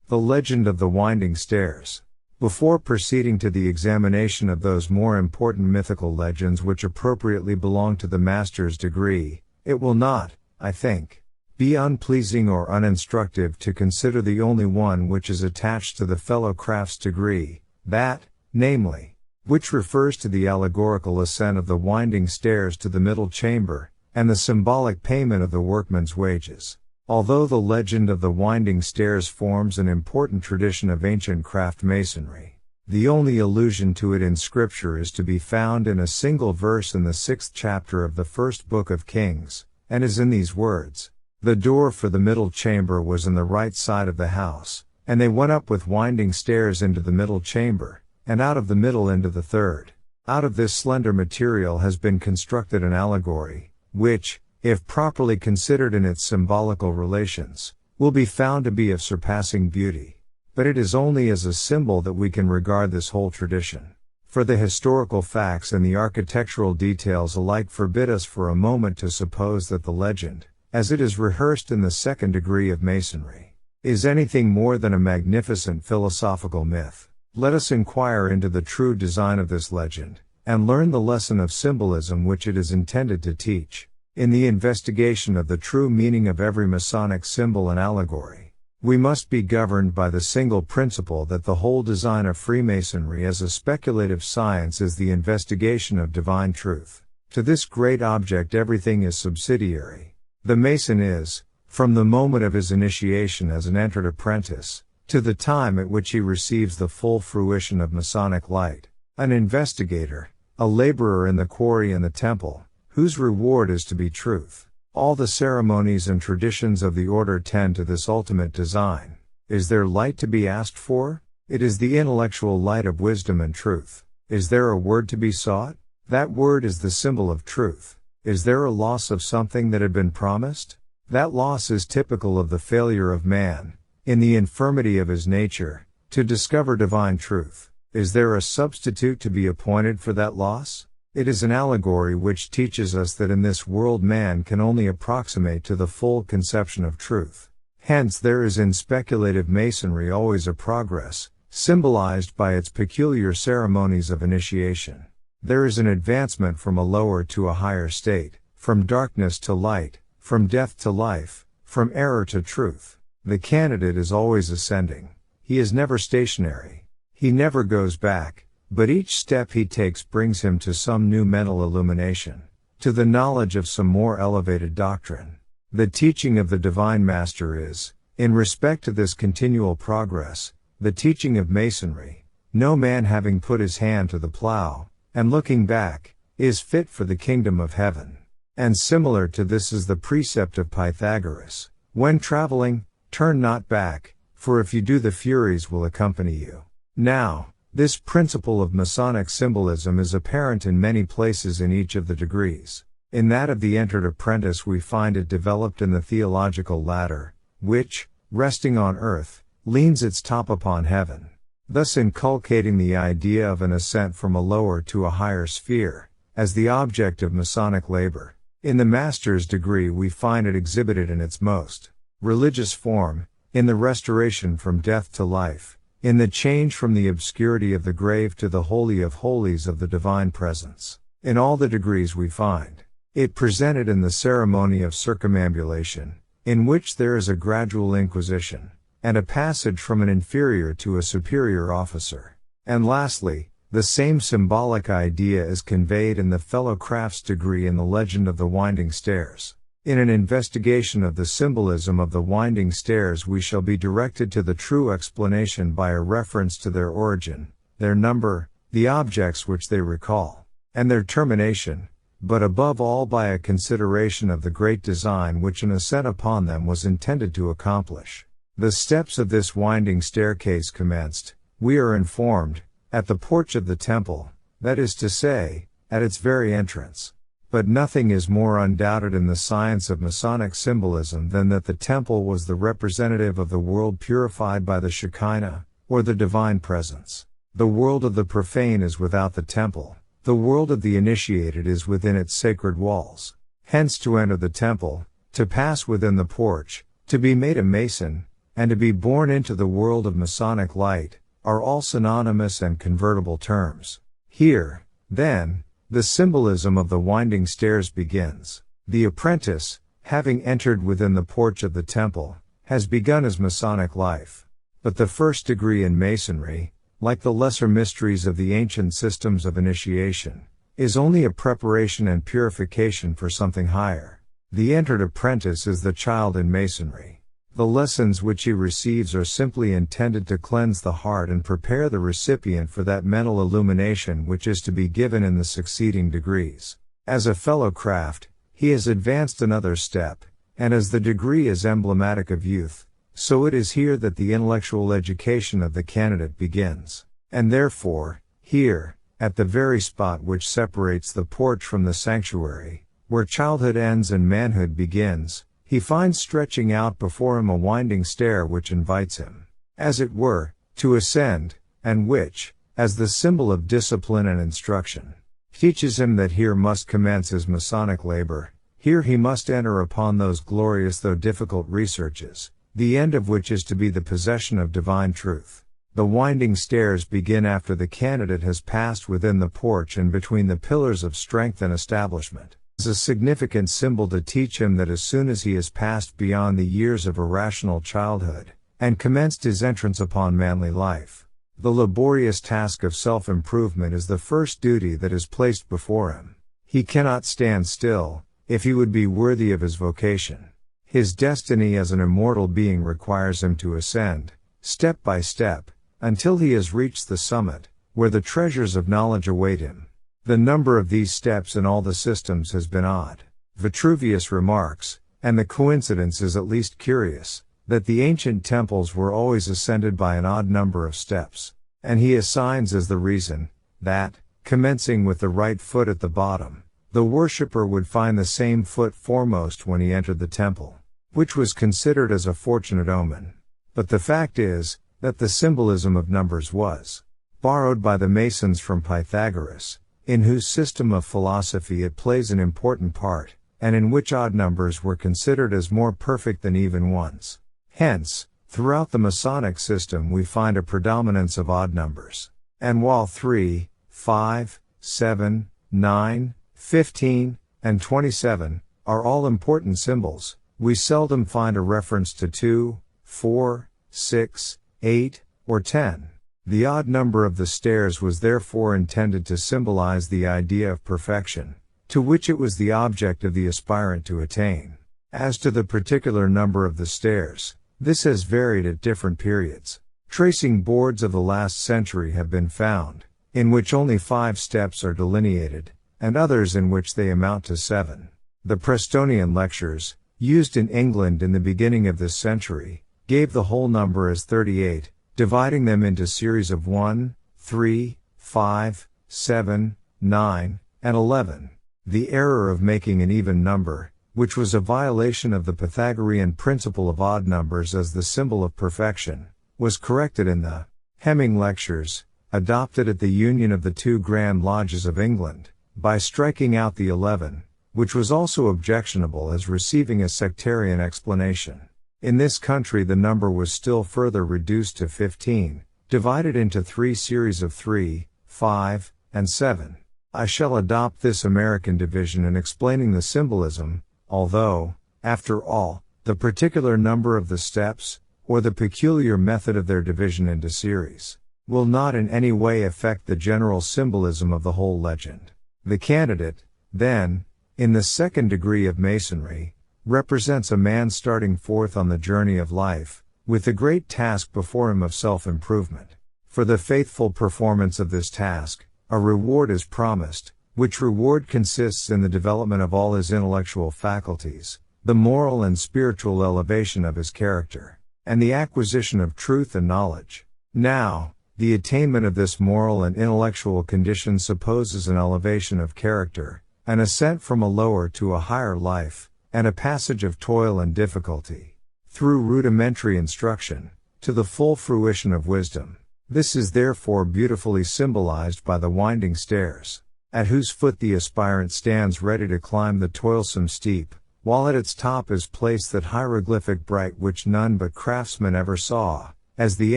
The Legend of the Winding Stairs. Before proceeding to the examination of those more important mythical legends which appropriately belong to the master's degree, it will not, I think, be unpleasing or uninstructive to consider the only one which is attached to the fellow craft's degree, that, namely, which refers to the allegorical ascent of the winding stairs to the middle chamber, and the symbolic payment of the workman's wages. Although the legend of the winding stairs forms an important tradition of ancient craft masonry, the only allusion to it in Scripture is to be found in a single verse in the 6th chapter of the 1st book of Kings, and is in these words: "The door for the middle chamber was on the right side of the house, and they went up with winding stairs into the middle chamber, and out of the middle into the third." Out of this slender material has been constructed an allegory, which, if properly considered in its symbolical relations, will be found to be of surpassing beauty. But it is only as a symbol that we can regard this whole tradition. For the historical facts and the architectural details alike forbid us for a moment to suppose that the legend, as it is rehearsed in the 2nd degree of Masonry, is anything more than a magnificent philosophical myth. Let us inquire into the true design of this legend, and learn the lesson of symbolism which it is intended to teach. In the investigation of the true meaning of every Masonic symbol and allegory, we must be governed by the single principle that the whole design of Freemasonry as a speculative science is the investigation of divine truth. To this great object everything is subsidiary. The Mason is, from the moment of his initiation as an entered apprentice, to the time at which he receives the full fruition of Masonic light, an investigator, a laborer in the quarry and the temple, whose reward is to be truth. All the ceremonies and traditions of the order tend to this ultimate design. Is there light to be asked for? It is the intellectual light of wisdom and truth. Is there a word to be sought? That word is the symbol of truth. Is there a loss of something that had been promised? That loss is typical of the failure of man, in the infirmity of his nature, to discover divine truth. Is there a substitute to be appointed for that loss? It is an allegory which teaches us that in this world man can only approximate to the full conception of truth. Hence there is in speculative masonry always a progress, symbolized by its peculiar ceremonies of initiation. There is an advancement from a lower to a higher state, from darkness to light, from death to life, from error to truth. The candidate is always ascending. He is never stationary. He never goes back, but each step he takes brings him to some new mental illumination, to the knowledge of some more elevated doctrine. The teaching of the Divine Master is, in respect to this continual progress, the teaching of Masonry. No man having put his hand to the plow, and looking back, is fit for the kingdom of heaven. And similar to this is the precept of Pythagoras: when traveling, turn not back, for if you do the Furies will accompany you. Now, this principle of Masonic symbolism is apparent in many places in each of the degrees. In that of the entered apprentice we find it developed in the theological ladder, which, resting on earth, leans its top upon heaven, thus inculcating the idea of an ascent from a lower to a higher sphere, as the object of Masonic labor. In the master's degree we find it exhibited in its most religious form, in the restoration from death to life, in the change from the obscurity of the grave to the holy of holies of the divine presence. In all the degrees we find it presented in the ceremony of circumambulation, in which there is a gradual inquisition, and a passage from an inferior to a superior officer. And lastly, the same symbolic idea is conveyed in the fellow craft's degree in the Legend of the Winding Stairs. In an investigation of the symbolism of the winding stairs we shall be directed to the true explanation by a reference to their origin, their number, the objects which they recall, and their termination, but above all by a consideration of the great design which an ascent upon them was intended to accomplish. The steps of this winding staircase commenced, we are informed, at the porch of the temple, that is to say, at its very entrance. But nothing is more undoubted in the science of Masonic symbolism than that the temple was the representative of the world purified by the Shekinah, or the divine presence. The world of the profane is without the temple, the world of the initiated is within its sacred walls. Hence to enter the temple, to pass within the porch, to be made a Mason, and to be born into the world of Masonic light, are all synonymous and convertible terms. Here, then, the symbolism of the winding stairs begins. The apprentice, having entered within the porch of the temple, has begun his Masonic life. But the first degree in Masonry, like the lesser mysteries of the ancient systems of initiation, is only a preparation and purification for something higher. The entered apprentice is the child in Masonry. The lessons which he receives are simply intended to cleanse the heart and prepare the recipient for that mental illumination which is to be given in the succeeding degrees. As a fellow craft, he has advanced another step, and as the degree is emblematic of youth, so it is here that the intellectual education of the candidate begins. And therefore, here, at the very spot which separates the porch from the sanctuary, where childhood ends and manhood begins, he finds stretching out before him a winding stair which invites him, as it were, to ascend, and which, as the symbol of discipline and instruction, teaches him that here must commence his Masonic labor, here he must enter upon those glorious though difficult researches, the end of which is to be the possession of divine truth. The winding stairs begin after the candidate has passed within the porch and between the pillars of strength and establishment. It is a significant symbol to teach him that as soon as he has passed beyond the years of irrational childhood, and commenced his entrance upon manly life, the laborious task of self-improvement is the first duty that is placed before him. He cannot stand still, if he would be worthy of his vocation. His destiny as an immortal being requires him to ascend, step by step, until he has reached the summit, where the treasures of knowledge await him. The number of these steps in all the systems has been odd. Vitruvius remarks, and the coincidence is at least curious, that the ancient temples were always ascended by an odd number of steps, and he assigns as the reason, that, commencing with the right foot at the bottom, the worshipper would find the same foot foremost when he entered the temple, which was considered as a fortunate omen. But the fact is, that the symbolism of numbers was borrowed by the Masons from Pythagoras, in whose system of philosophy it plays an important part, and in which odd numbers were considered as more perfect than even ones. Hence, throughout the Masonic system we find a predominance of odd numbers. And while 3, 5, 7, 9, 15, and 27 are all important symbols, we seldom find a reference to 2, 4, 6, 8, or 10. The odd number of the stairs was therefore intended to symbolize the idea of perfection, to which it was the object of the aspirant to attain. As to the particular number of the stairs, this has varied at different periods. Tracing boards of the last century have been found, in which only 5 steps are delineated, and others in which they amount to 7. The Prestonian lectures, used in England in the beginning of this century, gave the whole number as 38, dividing them into series of 1, 3, 5, 7, 9, and 11. The error of making an even number, which was a violation of the Pythagorean principle of odd numbers as the symbol of perfection, was corrected in the Hemming Lectures, adopted at the union of the 2 Grand Lodges of England, by striking out the 11, which was also objectionable as receiving a sectarian explanation. In this country the number was still further reduced to 15, divided into 3 series of 3, 5, and 7. I shall adopt this American division in explaining the symbolism, although, after all, the particular number of the steps, or the peculiar method of their division into series, will not in any way affect the general symbolism of the whole legend. The candidate, then, in the second degree of Masonry, represents a man starting forth on the journey of life, with the great task before him of self-improvement. For the faithful performance of this task, a reward is promised, which reward consists in the development of all his intellectual faculties, the moral and spiritual elevation of his character, and the acquisition of truth and knowledge. Now, the attainment of this moral and intellectual condition supposes an elevation of character, an ascent from a lower to a higher life, and a passage of toil and difficulty, through rudimentary instruction, to the full fruition of wisdom. This is therefore beautifully symbolized by the winding stairs, at whose foot the aspirant stands ready to climb the toilsome steep, while at its top is placed that hieroglyphic bright which none but craftsmen ever saw, as the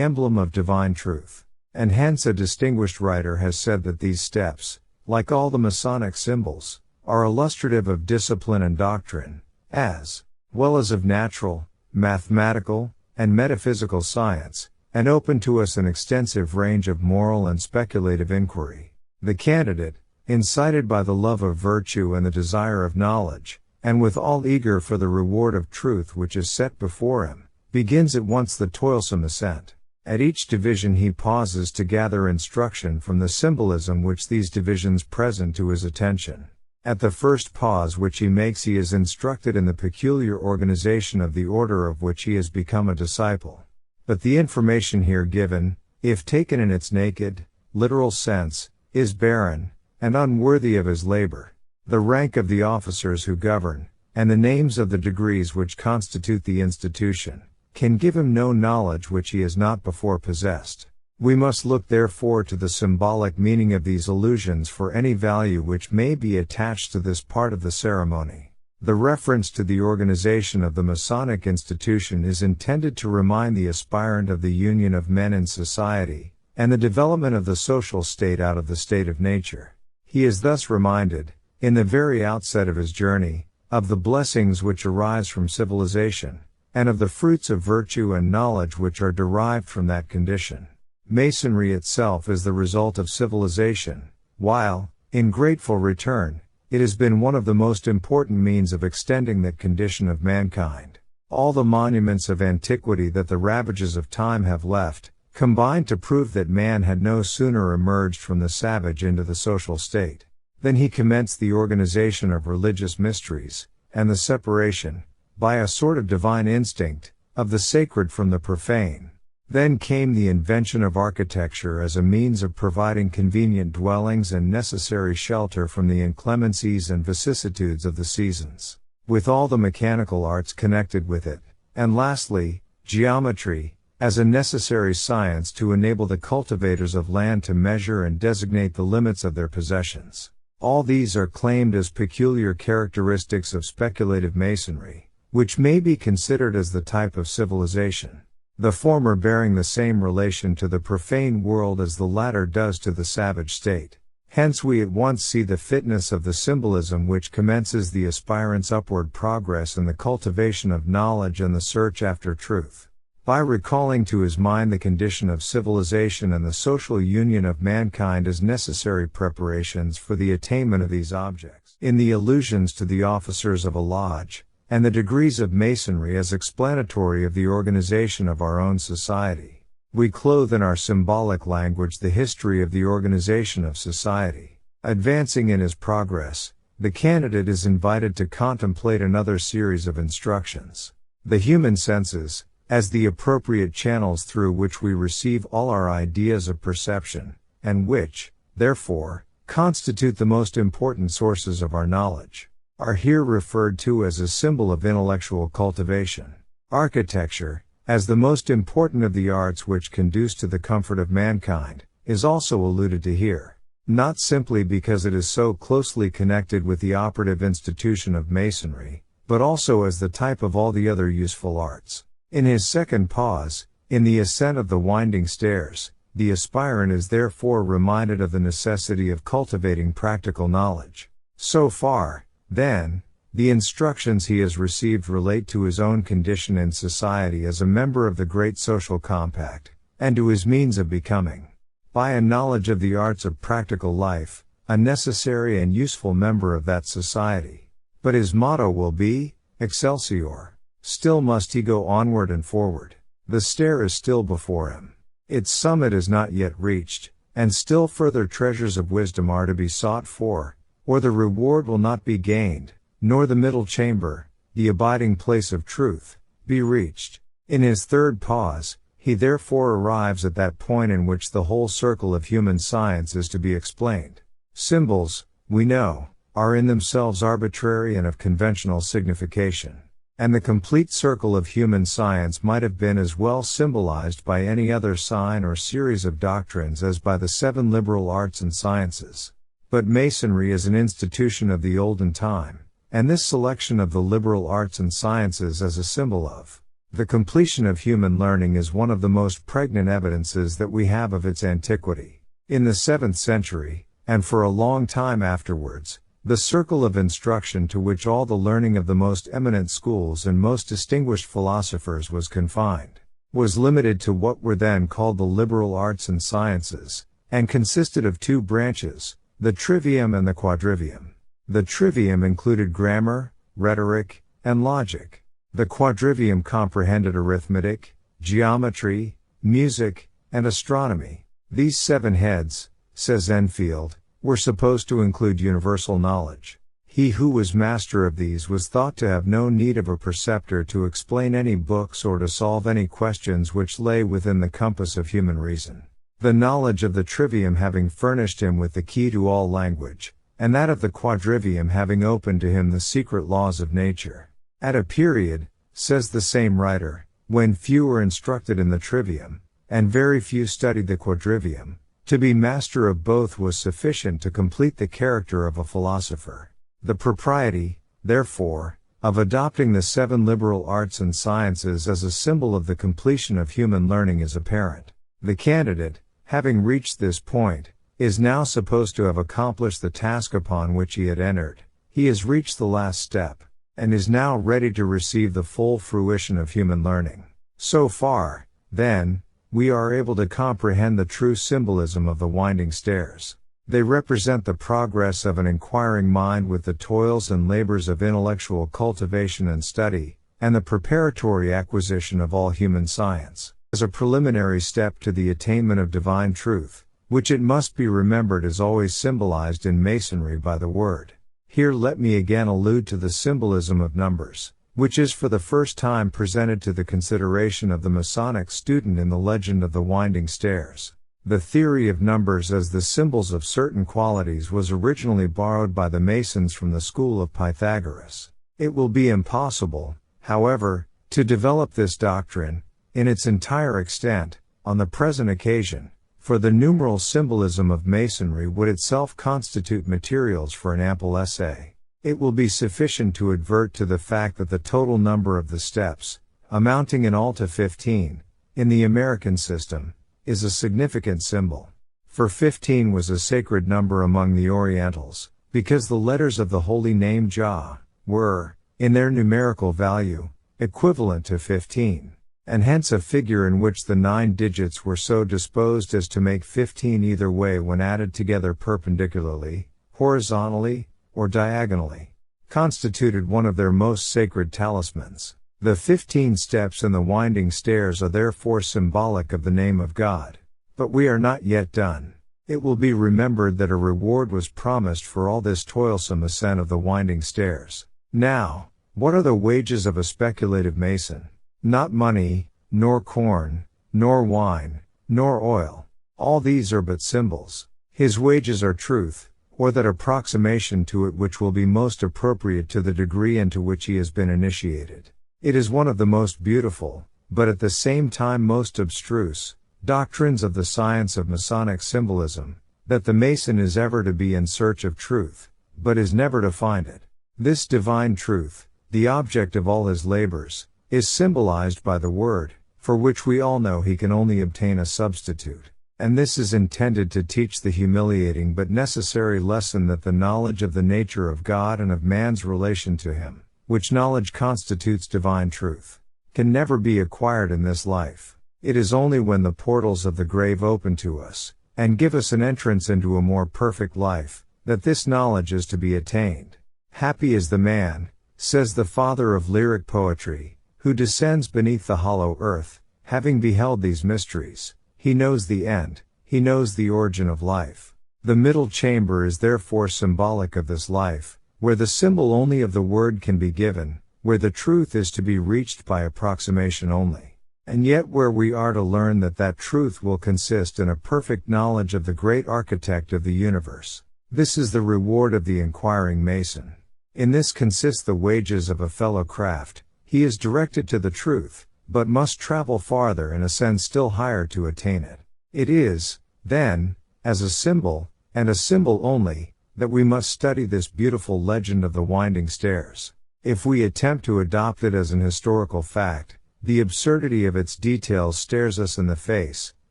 emblem of divine truth. And hence a distinguished writer has said that these steps, like all the Masonic symbols, are illustrative of discipline and doctrine, as well as of natural, mathematical, and metaphysical science, and open to us an extensive range of moral and speculative inquiry. The candidate, incited by the love of virtue and the desire of knowledge, and withal eager for the reward of truth which is set before him, begins at once the toilsome ascent. At each division he pauses to gather instruction from the symbolism which these divisions present to his attention. At the first pause which he makes he is instructed in the peculiar organization of the order of which he has become a disciple. But the information here given, if taken in its naked, literal sense, is barren, and unworthy of his labor. The rank of the officers who govern, and the names of the degrees which constitute the institution, can give him no knowledge which he has not before possessed. We must look therefore to the symbolic meaning of these allusions for any value which may be attached to this part of the ceremony. The reference to the organization of the Masonic institution is intended to remind the aspirant of the union of men in society, and the development of the social state out of the state of nature. He is thus reminded, in the very outset of his journey, of the blessings which arise from civilization, and of the fruits of virtue and knowledge which are derived from that condition. Masonry itself is the result of civilization, while, in grateful return, it has been one of the most important means of extending that condition of mankind. All the monuments of antiquity that the ravages of time have left, combine to prove that man had no sooner emerged from the savage into the social state than he commenced the organization of religious mysteries, and the separation, by a sort of divine instinct, of the sacred from the profane. Then came the invention of architecture as a means of providing convenient dwellings and necessary shelter from the inclemencies and vicissitudes of the seasons, with all the mechanical arts connected with it, and lastly, geometry, as a necessary science to enable the cultivators of land to measure and designate the limits of their possessions. All these are claimed as peculiar characteristics of speculative masonry, which may be considered as the type of civilization, the former bearing the same relation to the profane world as the latter does to the savage state. Hence we at once see the fitness of the symbolism which commences the aspirant's upward progress in the cultivation of knowledge and the search after truth. By recalling to his mind the condition of civilization and the social union of mankind as necessary preparations for the attainment of these objects, in the allusions to the officers of a lodge, and the degrees of masonry as explanatory of the organization of our own society, we clothe in our symbolic language the history of the organization of society. Advancing in his progress, the candidate is invited to contemplate another series of instructions. The human senses, as the appropriate channels through which we receive all our ideas of perception, and which, therefore, constitute the most important sources of our knowledge, are here referred to as a symbol of intellectual cultivation. Architecture, as the most important of the arts which conduce to the comfort of mankind, is also alluded to here, not simply because it is so closely connected with the operative institution of masonry, but also as the type of all the other useful arts. In his second pause, in the ascent of the winding stairs, the aspirant is therefore reminded of the necessity of cultivating practical knowledge. So far, then, the instructions he has received relate to his own condition in society as a member of the great social compact, and to his means of becoming, by a knowledge of the arts of practical life, a necessary and useful member of that society. But his motto will be, Excelsior. Still must he go onward and forward. The stair is still before him. Its summit is not yet reached, and still further treasures of wisdom are to be sought for, or the reward will not be gained, nor the middle chamber, the abiding place of truth, be reached. In his third pause, he therefore arrives at that point in which the whole circle of human science is to be explained. Symbols, we know, are in themselves arbitrary and of conventional signification. And the complete circle of human science might have been as well symbolized by any other sign or series of doctrines as by the 7 liberal arts and sciences. But Masonry is an institution of the olden time, and this selection of the liberal arts and sciences as a symbol of the completion of human learning is one of the most pregnant evidences that we have of its antiquity. In the 7th century, and for a long time afterwards, the circle of instruction to which all the learning of the most eminent schools and most distinguished philosophers was confined, was limited to what were then called the liberal arts and sciences, and consisted of two branches, the trivium and the quadrivium. The trivium included grammar, rhetoric, and logic. The quadrivium comprehended arithmetic, geometry, music, and astronomy. These 7 heads, says Enfield, were supposed to include universal knowledge. He who was master of these was thought to have no need of a preceptor to explain any books or to solve any questions which lay within the compass of human reason. The knowledge of the trivium having furnished him with the key to all language, and that of the quadrivium having opened to him the secret laws of nature. At a period, says the same writer, when few were instructed in the trivium, and very few studied the quadrivium, to be master of both was sufficient to complete the character of a philosopher. The propriety, therefore, of adopting the 7 liberal arts and sciences as a symbol of the completion of human learning is apparent. The candidate, having reached this point, is now supposed to have accomplished the task upon which he had entered. He has reached the last step, and is now ready to receive the full fruition of human learning. So far, then, we are able to comprehend the true symbolism of the winding stairs. They represent the progress of an inquiring mind with the toils and labors of intellectual cultivation and study, and the preparatory acquisition of all human science, as a preliminary step to the attainment of divine truth, which it must be remembered is always symbolized in Masonry by the word. Here let me again allude to the symbolism of numbers, which is for the first time presented to the consideration of the Masonic student in the legend of the winding stairs. The theory of numbers as the symbols of certain qualities was originally borrowed by the Masons from the school of Pythagoras. It will be impossible, however, to develop this doctrine, in its entire extent, on the present occasion, for the numeral symbolism of Masonry would itself constitute materials for an ample essay. It will be sufficient to advert to the fact that the total number of the steps, amounting in all to 15, in the American system, is a significant symbol. For 15 was a sacred number among the Orientals, because the letters of the holy name Jah were, in their numerical value, equivalent to 15, and hence a figure in which the 9 digits were so disposed as to make 15 either way when added together perpendicularly, horizontally, or diagonally, constituted one of their most sacred talismans. The 15 steps in the winding stairs are therefore symbolic of the name of God. But we are not yet done. It will be remembered that a reward was promised for all this toilsome ascent of the winding stairs. Now, what are the wages of a speculative Mason? Not money, nor corn, nor wine, nor oil. All these are but symbols. His wages are truth, or that approximation to it which will be most appropriate to the degree and to which he has been initiated. It is one of the most beautiful, but at the same time most abstruse, doctrines of the science of Masonic symbolism, that the Mason is ever to be in search of truth, but is never to find it. This divine truth, the object of all his labors, is symbolized by the word, for which we all know he can only obtain a substitute. And this is intended to teach the humiliating but necessary lesson that the knowledge of the nature of God and of man's relation to him, which knowledge constitutes divine truth, can never be acquired in this life. It is only when the portals of the grave open to us, and give us an entrance into a more perfect life, that this knowledge is to be attained. Happy is the man, says the father of lyric poetry, who descends beneath the hollow earth, having beheld these mysteries. He knows the end, he knows the origin of life. The middle chamber is therefore symbolic of this life, where the symbol only of the word can be given, where the truth is to be reached by approximation only, and yet where we are to learn that truth will consist in a perfect knowledge of the great architect of the universe. This is the reward of the inquiring Mason. In this consists the wages of a fellow craft. He is directed to the truth, but must travel farther and ascend still higher to attain it. It is, then, as a symbol, and a symbol only, that we must study this beautiful legend of the winding stairs. If we attempt to adopt it as an historical fact, the absurdity of its details stares us in the face,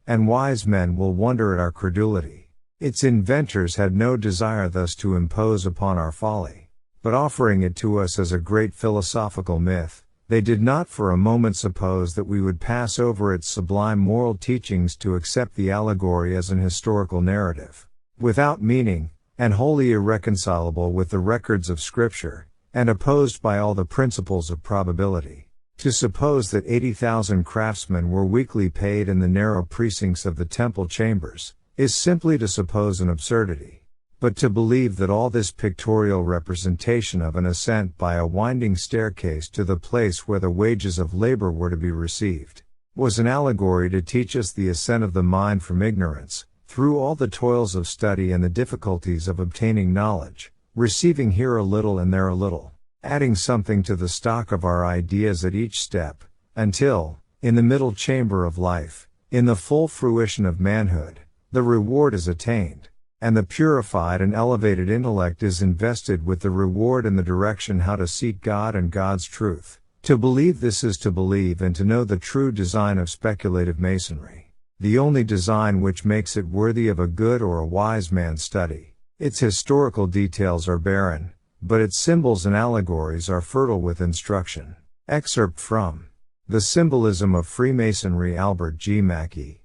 and wise men will wonder at our credulity. Its inventors had no desire thus to impose upon our folly. But offering it to us as a great philosophical myth, they did not for a moment suppose that we would pass over its sublime moral teachings to accept the allegory as an historical narrative, without meaning, and wholly irreconcilable with the records of Scripture, and opposed by all the principles of probability. To suppose that 80,000 craftsmen were weekly paid in the narrow precincts of the temple chambers, is simply to suppose an absurdity. But to believe that all this pictorial representation of an ascent by a winding staircase to the place where the wages of labor were to be received, was an allegory to teach us the ascent of the mind from ignorance, through all the toils of study and the difficulties of obtaining knowledge, receiving here a little and there a little, adding something to the stock of our ideas at each step, until, in the middle chamber of life, in the full fruition of manhood, the reward is attained, and the purified and elevated intellect is invested with the reward and the direction how to seek God and God's truth. To believe this is to believe and to know the true design of speculative Masonry, the only design which makes it worthy of a good or a wise man's study. Its historical details are barren, but its symbols and allegories are fertile with instruction. Excerpt from The Symbolism of Freemasonry, Albert G. Mackey.